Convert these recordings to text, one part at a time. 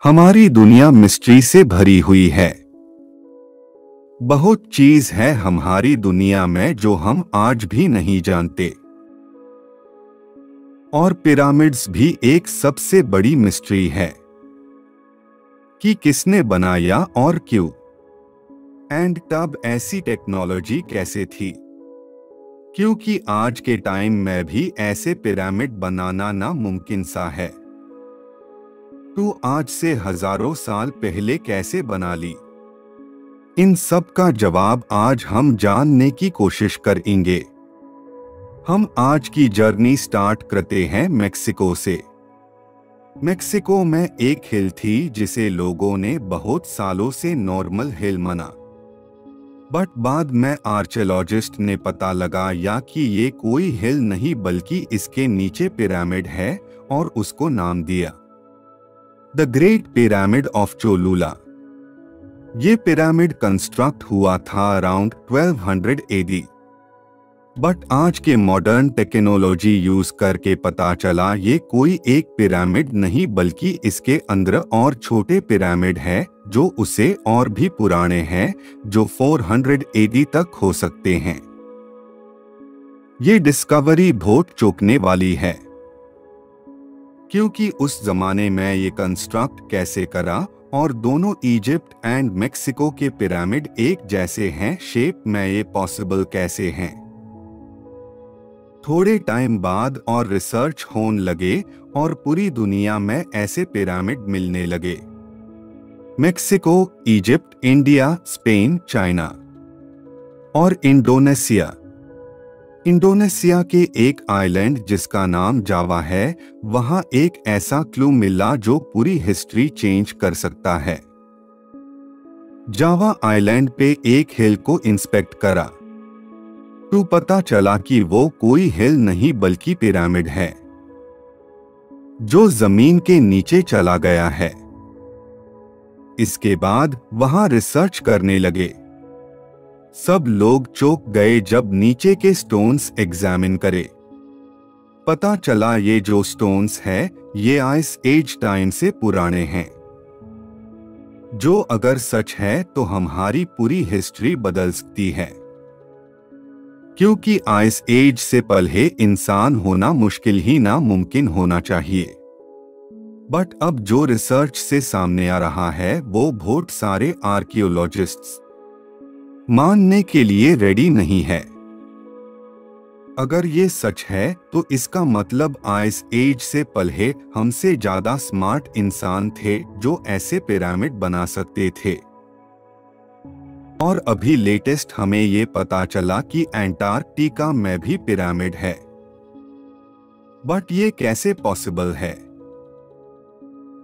हमारी दुनिया मिस्ट्री से भरी हुई है। बहुत चीज है हमारी दुनिया में जो हम आज भी नहीं जानते। और पिरामिड्स भी एक सबसे बड़ी मिस्ट्री है कि किसने बनाया और क्यों। एंड तब ऐसी टेक्नोलॉजी कैसे थी, क्योंकि आज के टाइम में भी ऐसे पिरामिड बनाना नामुमकिन सा है। तो आज से हजारों साल पहले कैसे बना ली, इन सब का जवाब आज हम जानने की कोशिश करेंगे। हम आज की जर्नी स्टार्ट करते हैं मेक्सिको से। मेक्सिको में एक हिल थी जिसे लोगों ने बहुत सालों से नॉर्मल हिल माना, बट बाद में आर्कियोलॉजिस्ट ने पता लगाया कि ये कोई हिल नहीं बल्कि इसके नीचे पिरामिड है और उसको नाम दिया the great pyramid of Cholula. ये पिरामिड कंस्ट्रक्ट हुआ था अराउंड 1200 एडी, बट आज के मॉडर्न टेक्नोलॉजी यूज करके पता चला ये कोई एक पिरामिड नहीं बल्कि इसके अंदर और छोटे पिरामिड है जो उसे और भी पुराने हैं, जो 400 एडी तक हो सकते हैं। ये डिस्कवरी बहुत चौंकने वाली है, क्योंकि उस जमाने में ये कंस्ट्रक्ट कैसे करा और दोनों इजिप्ट एंड मेक्सिको के पिरामिड एक जैसे हैं शेप में, ये पॉसिबल कैसे हैं। थोड़े टाइम बाद और रिसर्च होने लगे और पूरी दुनिया में ऐसे पिरामिड मिलने लगे। Mexico, Egypt, India, Spain, China और इंडोनेशिया। इंडोनेशिया के एक आइलैंड जिसका नाम जावा है, वहां एक ऐसा क्लू मिला जो पूरी हिस्ट्री चेंज कर सकता है। जावा आइलैंड पे एक हिल को इंस्पेक्ट करा तो पता चला कि वो कोई हिल नहीं बल्कि पिरामिड है जो जमीन के नीचे चला गया है। इसके बाद वहां रिसर्च करने लगे। सब लोग चौंक गए जब नीचे के स्टोन्स एग्जामिन करे। पता चला ये जो स्टोन्स है ये आइस एज टाइम से पुराने हैं, जो अगर सच है तो हमारी पूरी हिस्ट्री बदल सकती है, क्योंकि आइस एज से पहले इंसान होना मुश्किल ही नामुमकिन होना चाहिए। बट अब जो रिसर्च से सामने आ रहा है वो बहुत सारे आर्कियोलॉजिस्ट्स मानने के लिए रेडी नहीं है। अगर ये सच है तो इसका मतलब आइस एज से पहले हमसे ज्यादा स्मार्ट इंसान थे जो ऐसे पिरामिड बना सकते थे। और अभी लेटेस्ट हमें ये पता चला कि अंटार्कटिका में भी पिरामिड है। बट ये कैसे पॉसिबल है?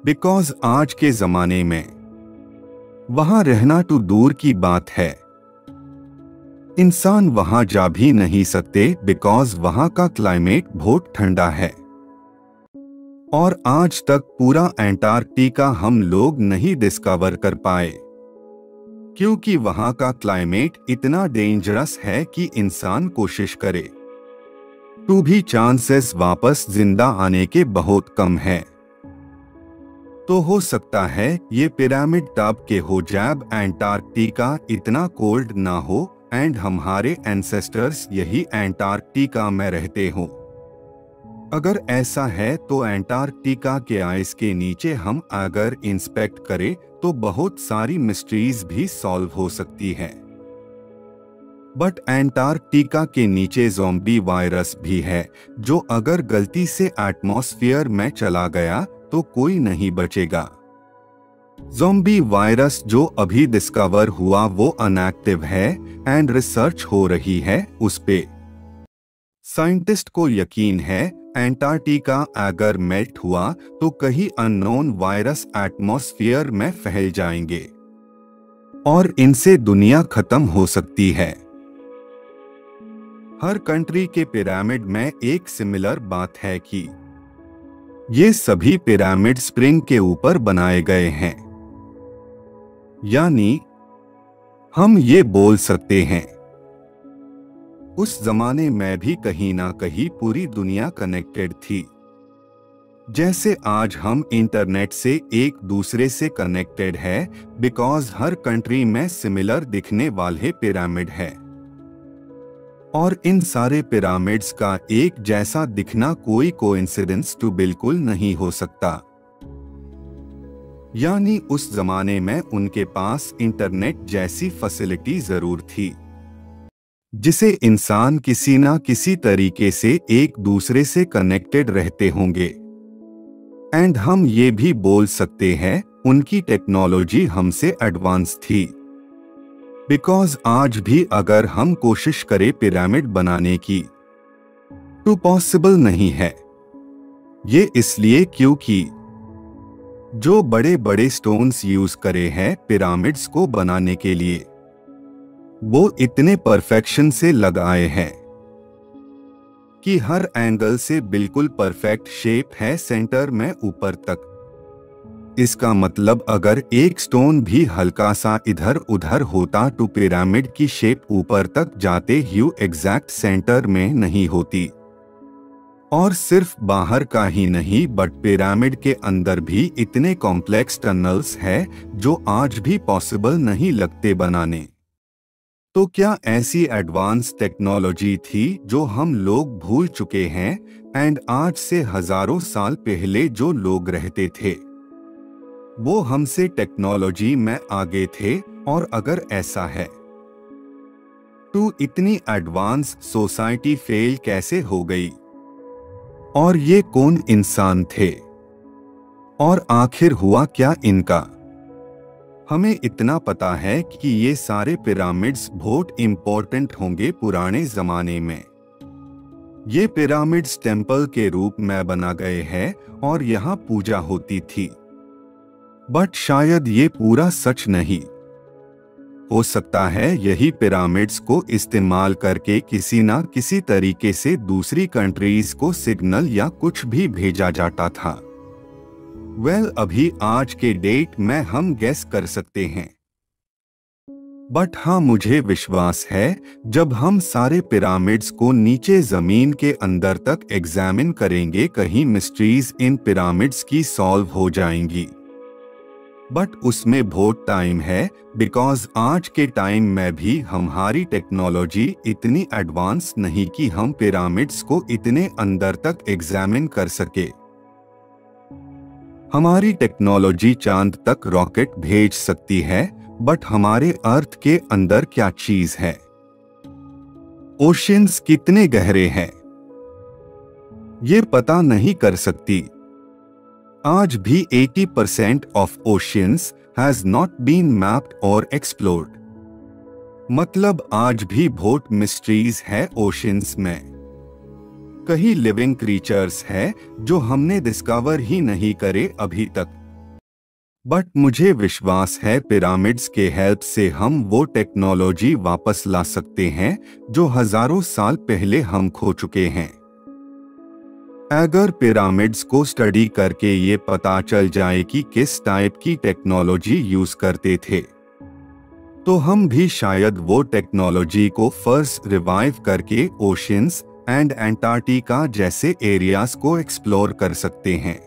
बिकॉज आज के जमाने में वहां रहना तो दूर की बात है, इंसान वहां जा भी नहीं सकते बिकॉज वहां का क्लाइमेट बहुत ठंडा है। और आज तक पूरा अंटार्कटिका हम लोग नहीं डिस्कवर कर पाए, क्योंकि वहां का क्लाइमेट इतना डेंजरस है कि इंसान कोशिश करे तो भी चांसेस वापस जिंदा आने के बहुत कम है। तो हो सकता है ये पिरामिड तब के हो जब अंटार्कटिका इतना कोल्ड ना हो एंड हमारे एंसेस्टर्स यही अंटार्कटिका में रहते हो। अगर ऐसा है तो अंटार्कटिका के आइस के नीचे हम अगर इंस्पेक्ट करें तो बहुत सारी मिस्ट्रीज भी सॉल्व हो सकती है। बट अंटार्कटिका के नीचे ज़ॉम्बी वायरस भी है जो अगर गलती से एटमॉस्फेयर में चला गया तो कोई नहीं बचेगा। ज़ॉम्बी वायरस जो अभी डिस्कवर हुआ वो अनएक्टिव है एंड रिसर्च हो रही है उस पे। साइंटिस्ट को यकीन है अंटार्कटिका अगर मेल्ट हुआ तो कहीं अननोन वायरस एटमॉस्फेयर में फैल जाएंगे और इनसे दुनिया खत्म हो सकती है। हर कंट्री के पिरामिड में एक सिमिलर बात है कि ये सभी पिरामिड स्प्रिंग के ऊपर बनाए गए हैं, यानी हम ये बोल सकते हैं उस जमाने में भी कहीं ना कहीं पूरी दुनिया कनेक्टेड थी। जैसे आज हम इंटरनेट से एक दूसरे से कनेक्टेड है बिकॉज हर कंट्री में सिमिलर दिखने वाले पिरामिड है, और इन सारे पिरामिड्स का एक जैसा दिखना कोई कोइंसिडेंस तो बिल्कुल नहीं हो सकता। यानी उस जमाने में उनके पास इंटरनेट जैसी फैसिलिटी जरूर थी जिसे इंसान किसी ना किसी तरीके से एक दूसरे से कनेक्टेड रहते होंगे। एंड हम ये भी बोल सकते हैं उनकी टेक्नोलॉजी हमसे एडवांस थी, बिकॉज आज भी अगर हम कोशिश करें पिरामिड बनाने की तो पॉसिबल नहीं है। ये इसलिए क्योंकि जो बड़े बड़े स्टोन्स यूज करे हैं पिरामिड्स को बनाने के लिए वो इतने परफेक्शन से लगाए हैं कि हर एंगल से बिल्कुल परफेक्ट शेप है सेंटर में ऊपर तक। इसका मतलब अगर एक स्टोन भी हल्का सा इधर उधर होता तो पिरामिड की शेप ऊपर तक जाते ही एग्जैक्ट सेंटर में नहीं होती। और सिर्फ बाहर का ही नहीं बट पिरामिड के अंदर भी इतने कॉम्प्लेक्स टनल्स है जो आज भी पॉसिबल नहीं लगते बनाने। तो क्या ऐसी एडवांस टेक्नोलॉजी थी जो हम लोग भूल चुके हैं एंड आज से हजारों साल पहले जो लोग रहते थे वो हमसे टेक्नोलॉजी में आगे थे? और अगर ऐसा है तो इतनी एडवांस सोसाइटी फेल कैसे हो गई? और ये कौन इंसान थे और आखिर हुआ क्या इनका? हमें इतना पता है कि ये सारे पिरामिड्स बहुत इंपॉर्टेंट होंगे पुराने जमाने में। ये पिरामिड्स टेंपल के रूप में बना गए हैं और यहाँ पूजा होती थी। बट शायद ये पूरा सच नहीं हो सकता है। यही पिरामिड्स को इस्तेमाल करके किसी ना किसी तरीके से दूसरी कंट्रीज को सिग्नल या कुछ भी भेजा जाता था। अभी आज के डेट में हम गेस कर सकते हैं, बट हाँ मुझे विश्वास है जब हम सारे पिरामिड्स को नीचे जमीन के अंदर तक एग्जामिन करेंगे कहीं मिस्ट्रीज इन पिरामिड्स की सॉल्व हो जाएंगी। बट उसमें बहुत टाइम है बिकॉज आज के टाइम में भी हमारी टेक्नोलॉजी इतनी एडवांस नहीं कि हम पिरामिड्स को इतने अंदर तक एग्जामिन कर सके। हमारी टेक्नोलॉजी चांद तक रॉकेट भेज सकती है बट हमारे अर्थ के अंदर क्या चीज है? ओशियंस कितने गहरे हैं ये पता नहीं कर सकती। आज भी 80% of oceans has not been mapped और एक्सप्लोर्ड। मतलब आज भी बहुत मिस्ट्रीज है ओशियंस में। कई लिविंग क्रीचर्स है जो हमने डिस्कवर ही नहीं करे अभी तक। बट मुझे विश्वास है पिरामिड्स के हेल्प से हम वो टेक्नोलॉजी वापस ला सकते हैं जो हजारों साल पहले हम खो चुके हैं। अगर पिरामिड्स को स्टडी करके ये पता चल जाए कि किस टाइप की टेक्नोलॉजी यूज करते थे तो हम भी शायद वो टेक्नोलॉजी को फर्स्ट रिवाइव करके ओशियंस एंड अंटार्कटिका जैसे एरियाज को एक्सप्लोर कर सकते हैं।